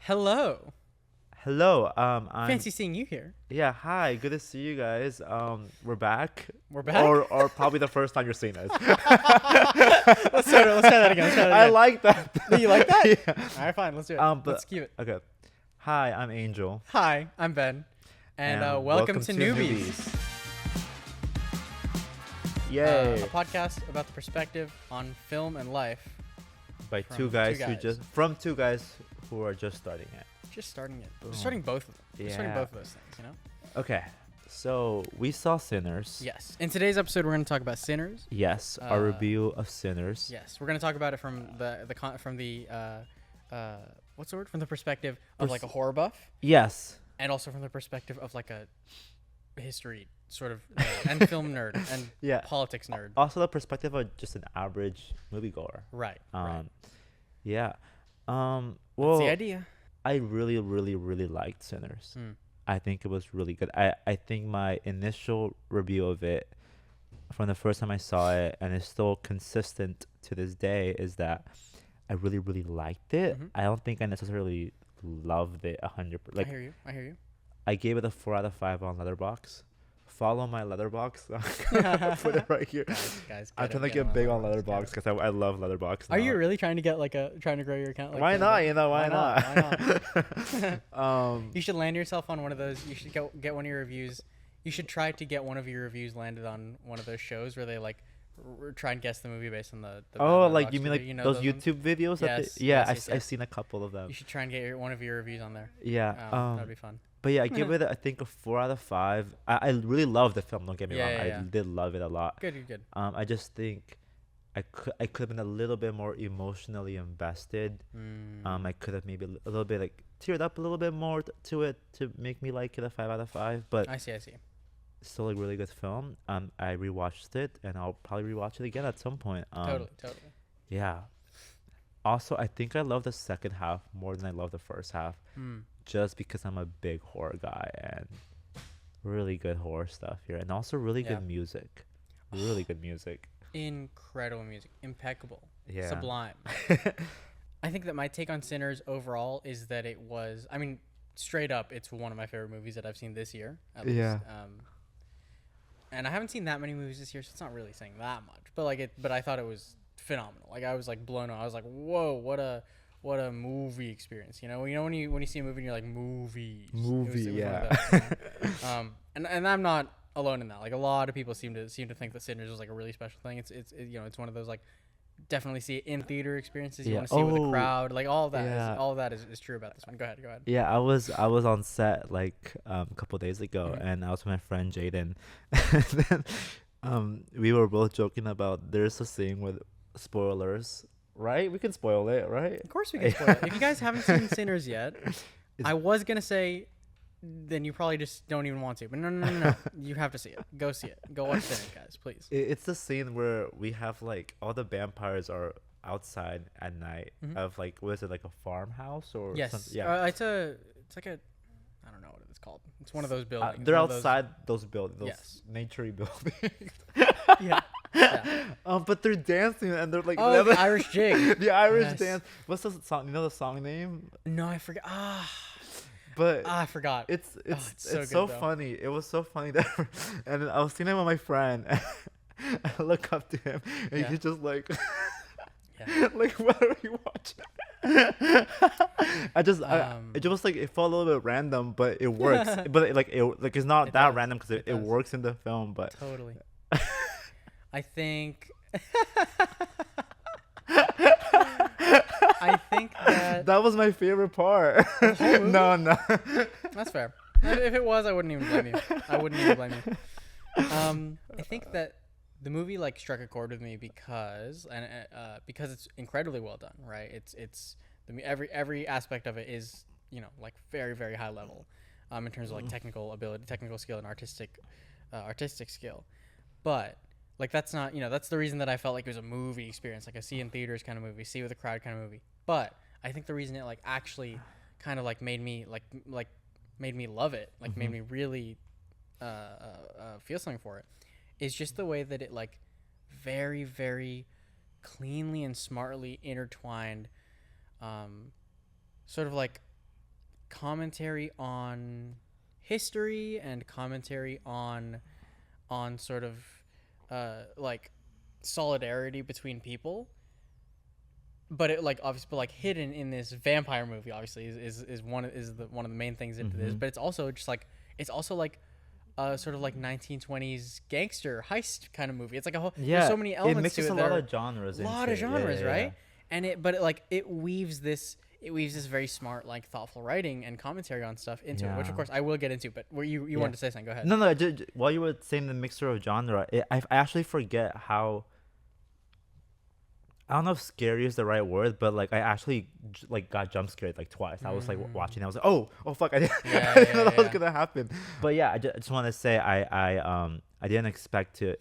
Hello. Hello. Fancy seeing you here. Yeah. Hi. Good to see you guys. We're back. We're back. Or probably the first time you're seeing us. Let's try that again. I like that. You like that? Yeah. All right, fine. Let's do it. But Let's keep it. okay. Hi, I'm Angel. Hi, I'm Ben, and welcome to Newbies, Yay! a podcast about the perspective on film and life. By from two guys two who guys. just from two guys who are just starting it. Just starting it. Boom. Just starting both of them. Just starting Yeah. both of those things. You know. Okay. So we saw Sinners. Yes. In today's episode, we're going to talk about Sinners. Yes. Our review of Sinners. Yes, we're going to talk about it from what's the word? From the perspective of like a horror buff. Yes. And also from the perspective of like a history sort of and film nerd and Yeah. politics nerd. Also, the perspective of just an average moviegoer. Right. Yeah. That's Well, the idea. I really, really, really liked Sinners. I think it was really good. I think my initial review of it from the first time I saw it, and it's still consistent to this day, is that I really, really liked it. Mhm. I don't think I necessarily loved it 100%. Like, I hear you. I gave it a 4 out of 5 on Letterboxd. Follow my Letterboxd. Put it right here. Guys, I'm trying to get big on Letterboxd because I love Letterboxd. Are you really trying to get trying to grow your account? Like Why that? not? You know, why not? Why not? You should land yourself on one of those. You should get one of your reviews. You should try to get one of your reviews landed on one of those shows where they like try and guess the movie based on the Oh, like Letterboxd you mean like review. You know those ones? YouTube videos? Yes, yes. I've seen a couple of them. You should try and get one of your reviews on there. Yeah. That'd be fun. But yeah, I give it I think a 4 out of 5. I really love the film. Don't get me wrong. Yeah. I did love it a lot. Good. I just think I could have been a little bit more emotionally invested. I could have maybe a little bit like teared up a little bit more to it to make me like it a 5 out of 5. But I see. still a really good film. I rewatched it and I'll probably rewatch it again at some point. Totally. Yeah. Also, I think I love the second half more than I love the first half. Just because I'm a big horror guy and really good horror stuff here. And also really good music. Really good music. Incredible music. Impeccable. Yeah. Sublime. I think that my take on Sinners overall is that it was, I mean, straight up, it's one of my favorite movies that I've seen this year. At least. And I haven't seen that many movies this year, so it's not really saying that much. But I thought it was phenomenal. Like I was like blown away. I was like, whoa, what a movie experience. You know when you see a movie and you're like movies. It was one of those, you know? And I'm not alone in that. Like a lot of people seem to think that Sinners was like a really special thing. It's it's one of those like definitely see it in theater experiences. You want to see it with a crowd. Like all of that is true about this one. Go ahead. Yeah, I was on set like a couple days ago, and I was with my friend Jaden, and then we were both joking about there's a scene with spoilers. Right? We can spoil it, right? Of course we can spoil it. If you guys haven't seen Sinners yet, I was going to say then you probably just don't even want to. But no. You have to see it. Go see it. Go watch Sinners, guys, please. It's the scene where we have like all the vampires are outside at night of like, what is it, like a farmhouse or something? Yeah. It's like a, I don't know what it's called. It's one of those buildings. They're outside those buildings, those Yes. naturey buildings. Yeah. But they're dancing and they're like the Irish jig. The Irish dance. What's the song? You know the song name? No, I forgot. But I forgot. It's so so good, though. funny. It was so funny that, and I was seeing it with my friend. And I look up to him, and he's just like, like, what are you watching? I just it just like it felt a little bit random, but it works. But it's not that random because it works in the film. But totally. I think that was my favorite part. No. That's fair. If it was, I wouldn't even blame you. I think that the movie like struck a chord with me because it's incredibly well done, right? Every aspect of it is, like very, very high level, in terms of like technical ability, technical skill, and artistic skill. But like that's not, that's the reason that I felt like it was a movie experience, like a see in theaters kind of movie, see with a crowd kind of movie. But I think the reason it like actually kind of like made me love it, like made me really feel something for it, is just the way that it like very, very cleanly and smartly intertwined sort of like commentary on history and commentary on sort of like solidarity between people, but it like obviously, but like hidden in this vampire movie obviously is one of the main things into this, but it's also just like sort of like 1920s gangster heist kind of movie. It's like a whole, there's so many elements it mixes to it. a lot of genres. Right? And it weaves this very smart, like, thoughtful writing and commentary on stuff into it, which of course I will get into. But where you wanted to say something, go ahead. No, while you were saying the mixture of genre, I actually forget how. I don't know if scary is the right word, but like I actually like got jump scared like twice. I was like watching, I was like, oh fuck, I didn't know that was gonna happen. But yeah, I just want to say I didn't expect to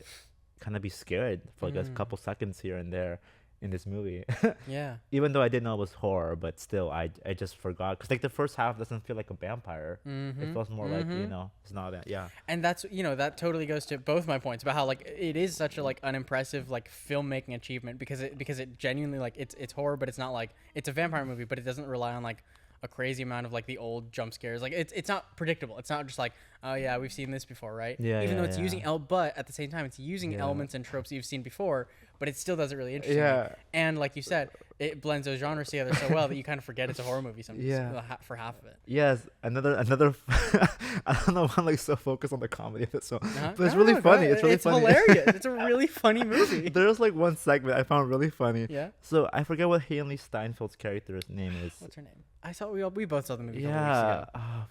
kind of be scared for like a couple seconds here and there in this movie. Yeah. Even though I didn't know it was horror, but still I just forgot, because like the first half doesn't feel like a vampire. It feels more like, it's not that. Yeah. And that's, that totally goes to both my points about how like it is such a like unimpressive like filmmaking achievement, because it genuinely like it's horror, but it's not like it's a vampire movie, but it doesn't rely on like a crazy amount of like the old jump scares. Like it's not predictable. It's not just like, oh yeah, we've seen this before, right? Even though it's using but at the same time it's using elements and tropes that you've seen before, but it still does it really interesting. Yeah. And like you said, it blends those genres together so well that you kind of forget it's a horror movie for half of it. Yes, another I don't know why I'm like so focused on the comedy of it, so but it's really funny. It's really funny. Hilarious. It's a really funny movie. There's like one segment I found really funny. Yeah. So I forget what Haley Steinfeld's character's name is. What's her name? I saw we both saw the movie. Yeah.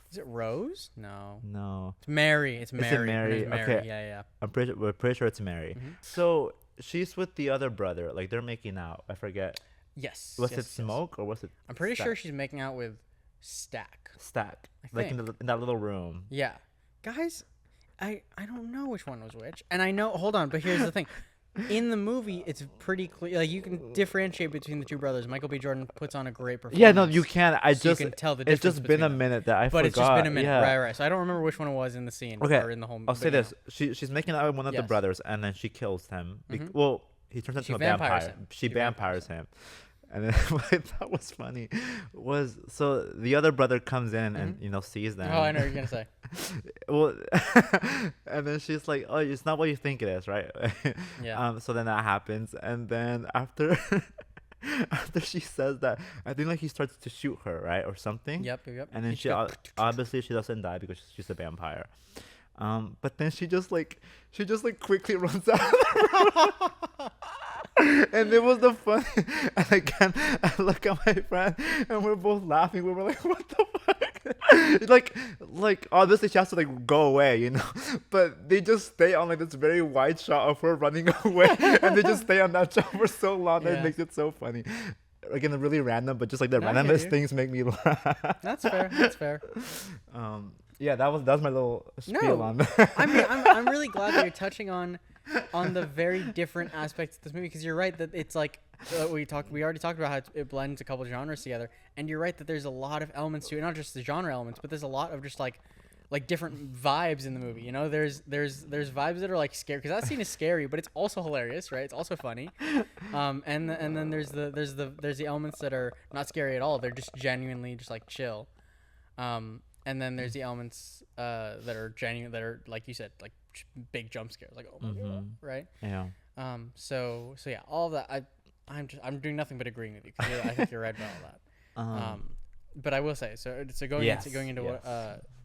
Is it Rose? No. It's Mary. It's Mary. Is it Mary? Okay. Yeah. We're pretty sure it's Mary. So she's with the other brother. Like they're making out. I forget. Yes. Was it Smoke or was it? I'm pretty sure she's making out with Stack. Like in that little room. Yeah. Guys, I don't know which one was which. And I know, hold on, but here's the thing. In the movie, it's pretty clear. Like you can differentiate between the two brothers. Michael B. Jordan puts on a great performance. Yeah, no, you can. You can tell the difference. It's just been a minute that I forgot. But it's just been a minute, right? So I don't remember which one it was in the scene. Okay, or in the whole. I'll say this: she's making out with one of the brothers, and then she kills him. Well, he turns into a vampire. She vampires him. And then what I thought was funny was, so the other brother comes in and sees them. Oh, I know what you're gonna say. Well, and then she's like, "Oh, it's not what you think it is, right?" Yeah. So then that happens, and then after she says that, I think like he starts to shoot her, right, or something. Yep. And then she obviously she doesn't die because she's a vampire. But then she just quickly runs out. And it was the fun. And again, I look at my friend, and we're both laughing. We were like, "What the fuck?" like obviously she has to like go away, But they just stay on like this very wide shot of her running away, and they just stay on that shot for so long that it makes it so funny. Again, really random, but just like the randomest things make me laugh. That's fair. Yeah, that was my little spiel on that. I mean, I'm really glad that you're touching on the very different aspects of this movie, because you're right that it's like we already talked about how it blends a couple of genres together, and you're right that there's a lot of elements to it, not just the genre elements, but there's a lot of just like different vibes in the movie. There's vibes that are like scary, because that scene is scary, but it's also hilarious, right? It's also funny. And then there's the elements that are not scary at all. They're just genuinely just like chill. And then there's the elements that are genuine, that are like you said, like big jump scares, like oh my god, right? Yeah. So yeah, all of that. I'm doing nothing but agreeing with you, because I think you're right about all that. But I will say, so going into what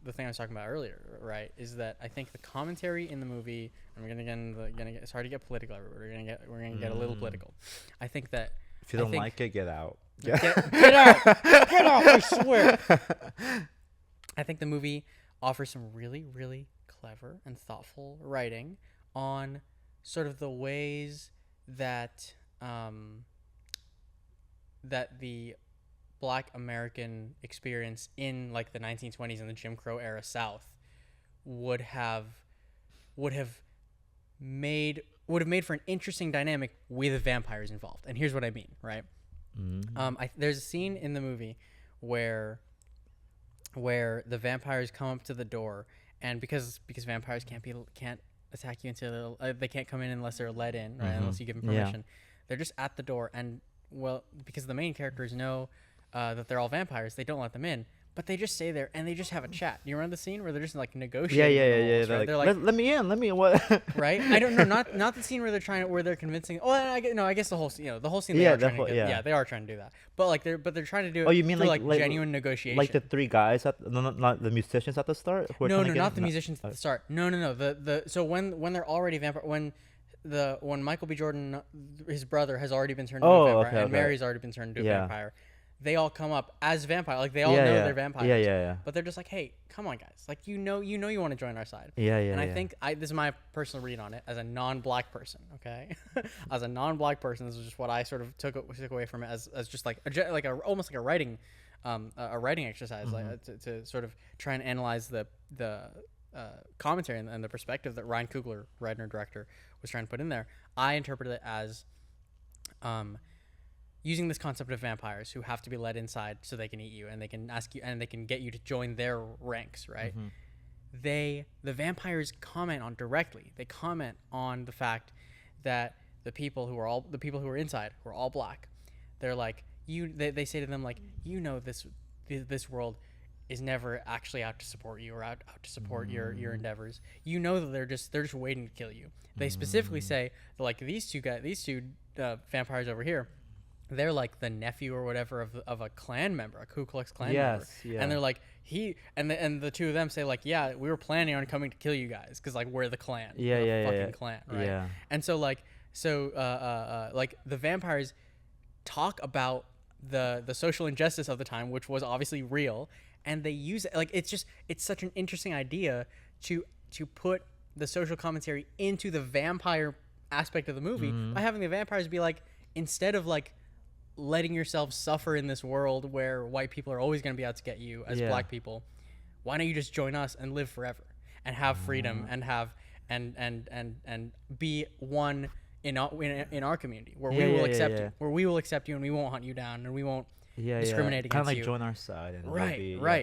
the thing I was talking about earlier, right, is that I think the commentary in the movie, and we're gonna get, it's hard to get political, everybody. We're gonna get a little political. I think that if you don't like it, get out. Get out! Get out! I swear. I think the movie offers some really, really clever and thoughtful writing on sort of the ways that that the Black American experience in like the 1920s and the Jim Crow era South would have made for an interesting dynamic with vampires involved. And here's what I mean, right? There's a scene in the movie where the vampires come up to the door, and because vampires can't attack you until they can't come in unless they're let in, right? Unless you give them permission. They're just at the door, and because the main characters know that they're all vampires, they don't let them in. but they just stay there and they just have a chat. You remember the scene where they're just like Yeah, negotiating? yeah, with yeah, the yeah. walls, They're right? like, let me in. Let me what? Right? I don't know. Not the scene where they're convincing. Oh, I guess the whole scene. The whole scene. They Yeah, are trying to yeah. yeah, they are trying to do that. But like they're trying to do it. Oh, you mean through, like genuine negotiation? like the three guys not the musicians at the start? Who are No, trying no, to get not the musicians at the start. No. The so when they're already vampire when Michael B. Jordan, his brother, has already been turned into a vampire, and Mary's already been turned into a vampire. They all come up as vampire, like they all know they're vampires. Yeah. But they're just like, hey, come on, guys, like you want to join our side. Yeah. And I think this is my personal read on it as a non-black person. Okay, as a non-black person, this is just what I sort of took away from it as just like almost like a writing exercise, like to sort of try and analyze the commentary and the perspective that Ryan Coogler, writer and director, was trying to put in there. I interpreted it as using this concept of vampires who have to be led inside so they can eat you and they can ask you and they can get you to join their ranks, right? The vampires comment on directly. They comment on the fact that the people who are inside, who are all black, they're like they say to them like, this world is never actually out to support you or out to support your endeavors. You know that they're just waiting to kill you. They specifically say that, like, these two vampires over here, they're like the nephew or whatever of a Klan member, a Ku Klux Klan member. Yeah. And they're like and the two of them say like, yeah, we were planning on coming to kill you guys because like we're the Klan. Fucking Klan, right? Yeah. And so like like the vampires talk about the social injustice of the time, which was obviously real, and they use it like it's such an interesting idea to put the social commentary into the vampire aspect of the movie by having the vampires be like, instead of like letting yourself suffer in this world where white people are always going to be out to get you as black people, why don't you just join us and live forever and have freedom and have and be one in our community where we will accept you, where we will accept you and we won't hunt you down and we won't discriminate against you. Kind of like join our side and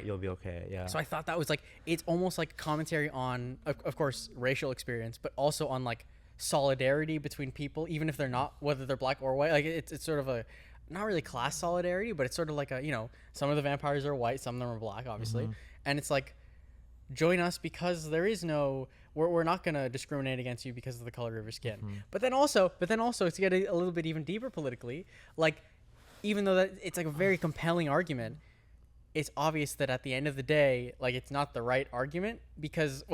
you'll be okay. Yeah. So I thought that was like, it's almost like commentary on, of course, racial experience, but also on like solidarity between people, even if they're not, whether they're black or white. Like it's sort of a, not really class solidarity, but it's sort of like a, some of the vampires are white, some of them are black, obviously. And it's like, join us because there is no, we're not going to discriminate against you because of the color of your skin. But then also to get a little bit even deeper politically, like, even though that it's like a very compelling argument, it's obvious that at the end of the day, like, it's not the right argument because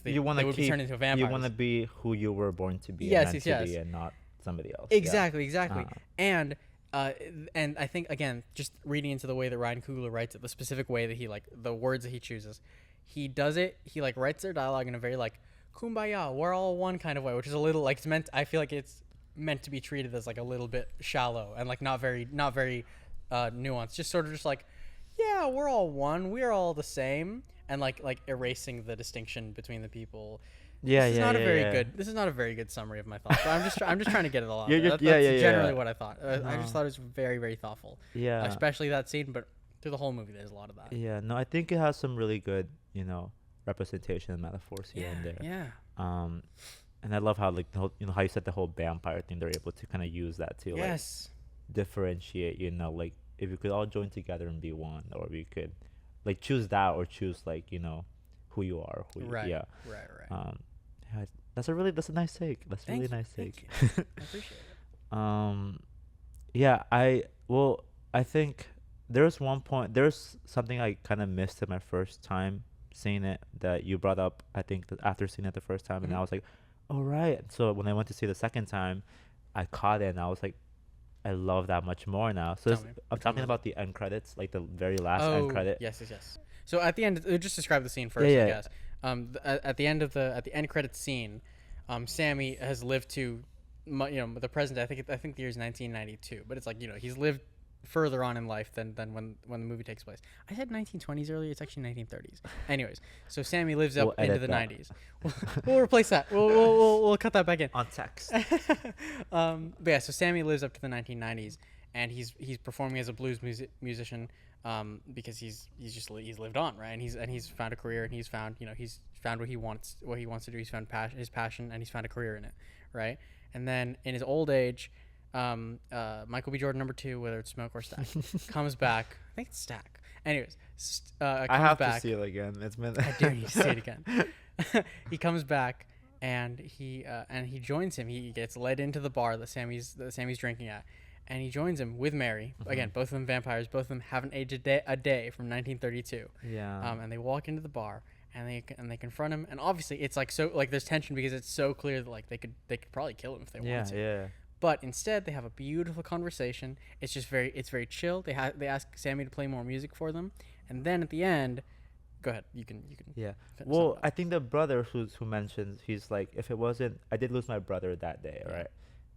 they would be turned into vampires. You want to be who you were born to be, yes, and not somebody else. Exactly. And I think, again, just reading into the way that Ryan Coogler writes it, the specific way that he, like, the words that he chooses, he does it, he, like, writes their dialogue in a very, like, kumbaya, we're all one kind of way, which is a little, like, I feel like it's meant to be treated as, like, a little bit shallow and, like, not very nuanced, just sort of just like, yeah, we're all one, we're all the same, and, like erasing the distinction between the people. This is not a very good summary of my thoughts. But I'm just trying to get it all out. That's generally what I thought. I just thought it was very, very thoughtful. Yeah. Especially that scene, but through the whole movie, there's a lot of that. Yeah. No, I think it has some really good, representation and metaphors here and there. Yeah. And I love how, like, the whole, how you said the whole vampire thing, they're able to kind of use that to like differentiate. Like, if we could all join together and be one, or we could like choose that, or choose like who you are. Right. That's a nice take. That's a really nice take. I appreciate it. I think there's something I kind of missed in my first time seeing it that you brought up, I think, after seeing it the first time, and I was like, all right. So when I went to see it the second time, I caught it and I was like, I love that much more now. So I'm talking about the end credits, like the very last end credit. Yes. So at the end, just describe the scene first, I guess. At the end credits scene, Sammy has lived to, the present. I think the year is 1992, but it's like, he's lived further on in life than when the movie takes place. I said 1920s earlier. It's actually 1930s. Anyways, so Sammy lives up into the 90s. We'll replace that. We'll cut that back in on text. But yeah, so Sammy lives up to the 1990s, and he's performing as a blues musician. Because he's lived on, right, and he's found a career, and he's found what he wants to do. He's found his passion, and he's found a career in it, right? And then in his old age, Michael B. Jordan #2, whether it's Smoke or Stack, comes back. I think it's Stack, Anyways, I comes have back. to see it again. It's been. I dare you to see it again. He comes back and he joins him. He gets led into the bar that Sammy's drinking at, and he joins him with Mary. Again, both of them vampires. Both of them haven't aged a day from 1932. Yeah. And they walk into the bar and they confront him. And obviously, it's like so like there's tension because it's so clear that like they could probably kill him if they wanted to. Yeah. But instead, they have a beautiful conversation. It's very chill. They ask Sammy to play more music for them, and then at the end, go ahead. You can. Yeah. Well, I think the brother who mentions, he's like, if it wasn't, I did lose my brother that day, right?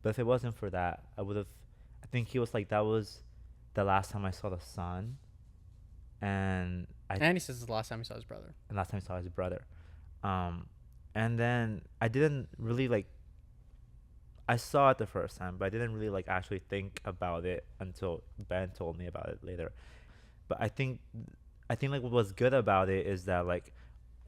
But if it wasn't for that, I would have. I think he was like, that was the last time I saw the sun, and he says it's the last time he saw his brother. And last time he saw his brother, and then I didn't really like. I saw it the first time, but I didn't really like actually think about it until Ben told me about it later. But I think like what was good about it is that like,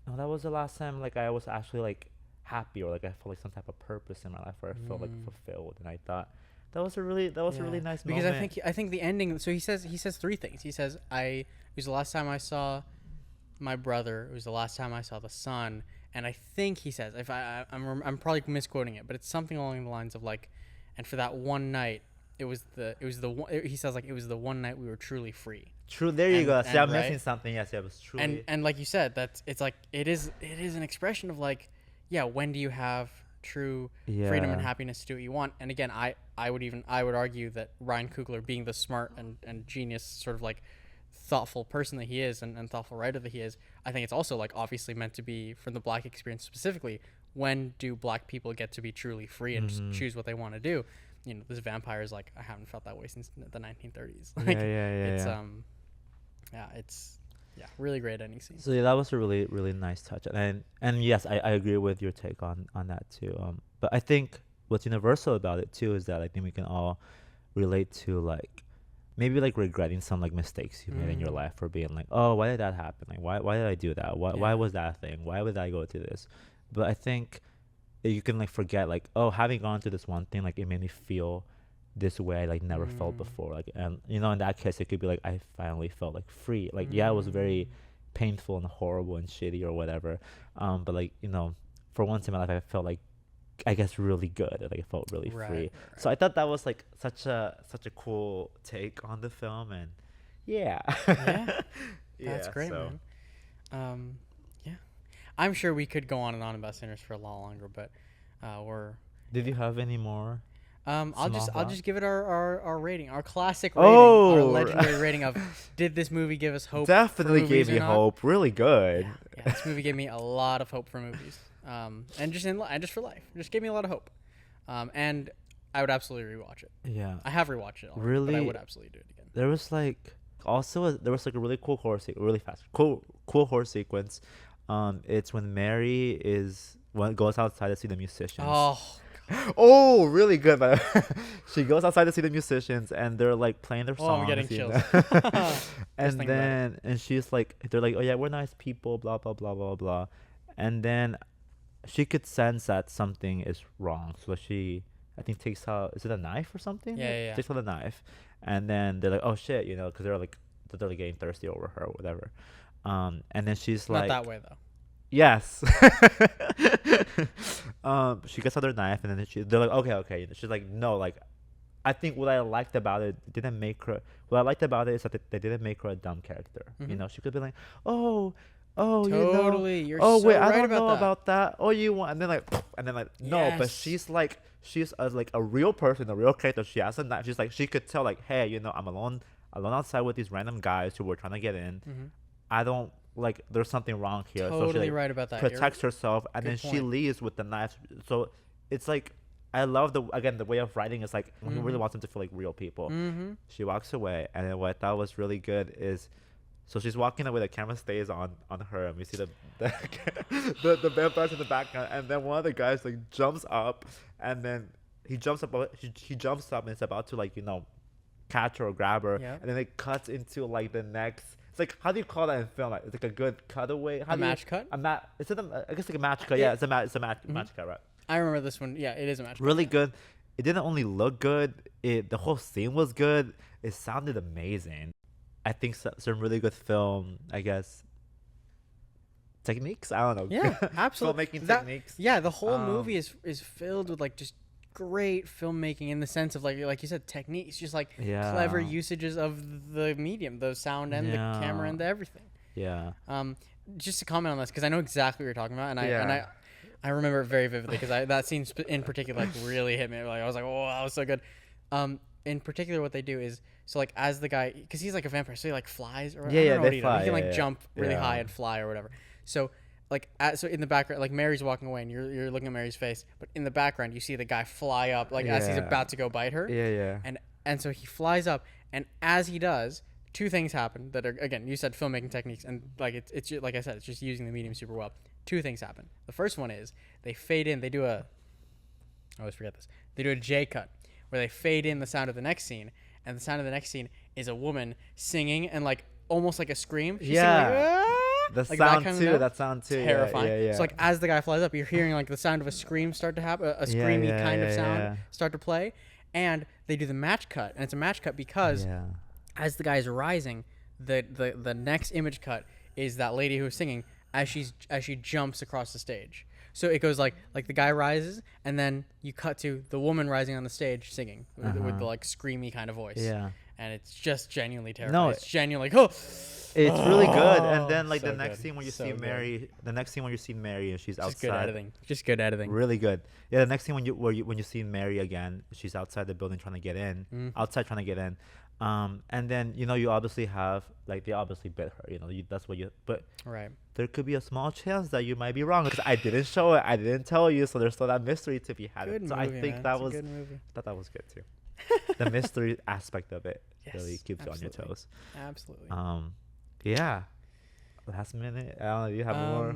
no, that was the last time like I was actually like happy, or like I felt like some type of purpose in my life, where I felt like fulfilled, and I thought that was a really nice because moment. I think the ending. So he says three things. He says it was the last time I saw my brother. It was the last time I saw the sun. And I think he says, if I'm probably misquoting it, but it's something along the lines of like, and for that one night, it was the one. He says like it was the one night we were truly free. True. There you go. See, I'm missing something. Yes, it was truly. And like you said, it's like it is an expression of like, yeah, when do you have true freedom and happiness to do what you want? And again, I would argue that Ryan Coogler, being the smart and genius sort of like thoughtful person that he is and thoughtful writer that he is, I think it's also like obviously meant to be from the black experience specifically. When do black people get to be truly free and just choose what they want to do? You know, this vampire is like, I haven't felt that way since the 1930s. Like, it's really great ending scene. So yeah, that was a really, really nice touch. And yes, I agree with your take on that too. But I think what's universal about it too is that I think we can all relate to like maybe like regretting some like mistakes you made in your life, or being like, oh, why did that happen? Like why did I do that? Why was that a thing? Why would I go to this? But I think you can like forget like, oh, having gone through this one thing, like it made me feel this way I like never felt before. Like, and you know, in that case it could be like I finally felt like free. Like yeah, it was very painful and horrible and shitty or whatever. But like, you know, for once in my life I felt like, I guess, really good. Like I felt really free. Right. So I thought that was like such a cool take on the film, and that's great, man. I'm sure we could go on and on about Sinners for a lot longer, but we're. Did you have any more? I'll just give it our rating, our classic rating, our legendary rating of did this movie give us hope? Definitely gave me hope. Really good. Yeah, this movie gave me a lot of hope for movies. And just for life, just gave me a lot of hope, and I would absolutely rewatch it. Yeah, I have rewatched it already, really, but I would absolutely do it again. There was like a really cool horse, cool horse sequence. It's when Mary goes outside to see the musicians. Oh, really good. She goes outside to see the musicians, and they're like playing their songs. Oh, I'm getting chills. and she's like, they're like, oh yeah, we're nice people, blah blah blah blah blah, and then she could sense that something is wrong, so she, I think, takes out, is it a knife or something? Yeah. Takes out a knife, and then they're like, oh shit, you know, because they're like getting thirsty over her or whatever. And then she's like, not that way though. Yes. She gets out her knife, and then they're like, okay. She's like, no, like, I think what I liked about it didn't make her. What I liked about it is that they didn't make her a dumb character. You know, she could be like, oh, totally. You know, you're oh so wait, right I don't know that. about that. Oh, you want, and then like, no, yes. But she's like a real person, a real character. She has a knife. She's like, she could tell like, hey, you know, I'm alone outside with these random guys who were trying to get in. I don't. Like, there's something wrong here. Totally so she, like, right about that. Protects herself, and then point. she leaves with the knife. So it's like, I love the way of writing is like, he really wants them to feel like real people. She walks away, and then what I thought was really good is, so she's walking away, the camera stays on her, and we see the vampires in the background, and then one of the guys like jumps up, and then he jumps up, and it's about to, like, you know, catch her or grab her, and then it cuts into like the next. It's like, how do you call that in film? Like, it's like a good cutaway. A match cut? Is it I guess like a match cut. Yeah, it's a match cut, right? I remember this one. Yeah, it is a match cut. Really good. It didn't only look good. The whole scene was good. It sounded amazing. I think some really good film, I guess, techniques. I don't know. Yeah, absolutely. Filmmaking techniques. Yeah, the whole movie is filled with like just great filmmaking in the sense of like you said, techniques, just like clever usages of the medium, the sound and the camera and the everything. Yeah. Just to comment on this, because I know exactly what you're talking about, and I remember it very vividly, because that scene in particular like really hit me. Like I was like, oh, that was so good. In particular, what they do is, so like as the guy, because he's like a vampire, so he like flies, or I don't know what he does. He can like jump really high and fly or whatever. So like so in the background, like Mary's walking away and you're looking at Mary's face, but in the background you see the guy fly up like as he's about to go bite her. And so he flies up, and as he does, two things happen that are, again, you said filmmaking techniques, and like it's like I said, it's just using the medium super well. Two things happen. The first one is they fade in. They do I always forget this. They do a J cut where they fade in the sound of the next scene, and the sound of the next scene is a woman singing and like almost like a scream. She's singing, like, the like sound too. That sound too. Terrifying. Yeah. So like as the guy flies up, you're hearing like the sound of a scream start to happen, a screamy kind of sound start to play, and they do the match cut, and it's a match cut because as the guy is rising, the next image cut is that lady who is singing as she jumps across the stage. So it goes like the guy rises, and then you cut to the woman rising on the stage singing with the like screamy kind of voice. Yeah. And it's just genuinely terrifying. No, it's genuinely like, it's really good. And then like so the next scene when you see Mary, and she's outside. Just good editing. Really good. Yeah, the next scene when you see Mary again, she's outside the building trying to get in. And then you obviously have like they obviously bit her. That's what you. But there could be a small chance that you might be wrong because I didn't show it. I didn't tell you, so there's still that mystery to be had. Good so movie, I think man. that It's was. a good movie. I thought that was good too. The mystery aspect of it really keeps you on your toes. Absolutely. Yeah. Last minute. I don't know. Do you have more?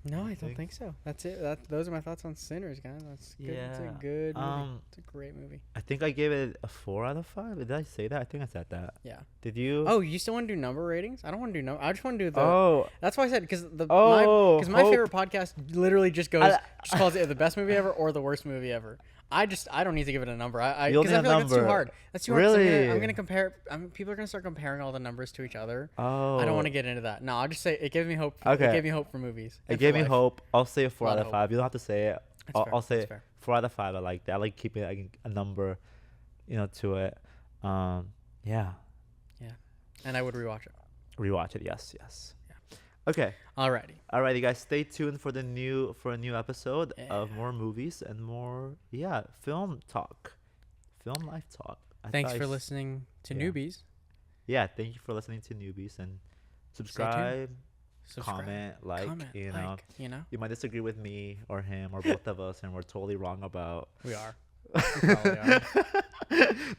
No, I don't think so. That's it. Those are my thoughts on Sinners, guys. That's good. Yeah. It's a good movie. It's a great movie. I think I gave it a 4 out of 5. Did I say that? I think I said that. Yeah. Did you? Oh, you still want to do number ratings? I don't want to do no. I just want to do the. Oh. That's why I said because my favorite podcast literally just calls it the best movie ever or the worst movie ever. I don't need to give it a number. Because I feel like that's too hard. That's too hard. Really? I'm gonna compare. People are gonna start comparing all the numbers to each other. Oh. I don't want to get into that. No, I'll just say it gives me hope. Okay. It gave me hope for movies. It gave me hope. I'll say a 4 out of 5. You don't have to say it. I'll say 4 out of 5. I like that. I like keeping a number, to it. Yeah. Yeah. And I would rewatch it. Rewatch it. Yes. Okay. Alrighty, guys. Stay tuned for a new episode of more movies and more film life talk. Thanks for listening to Newbies. Yeah, thank you for listening to Newbies, and subscribe, comment, like. You might disagree with me or him or both of us, and we're totally wrong about. We are. We probably are.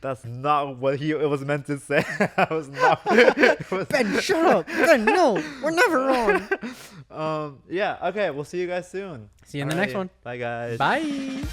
That's not what it was meant to say. I was not. Ben, shut up. Ben, no, we're never wrong. Yeah. Okay. We'll see you guys soon. See you in the next one. Bye, guys. Bye.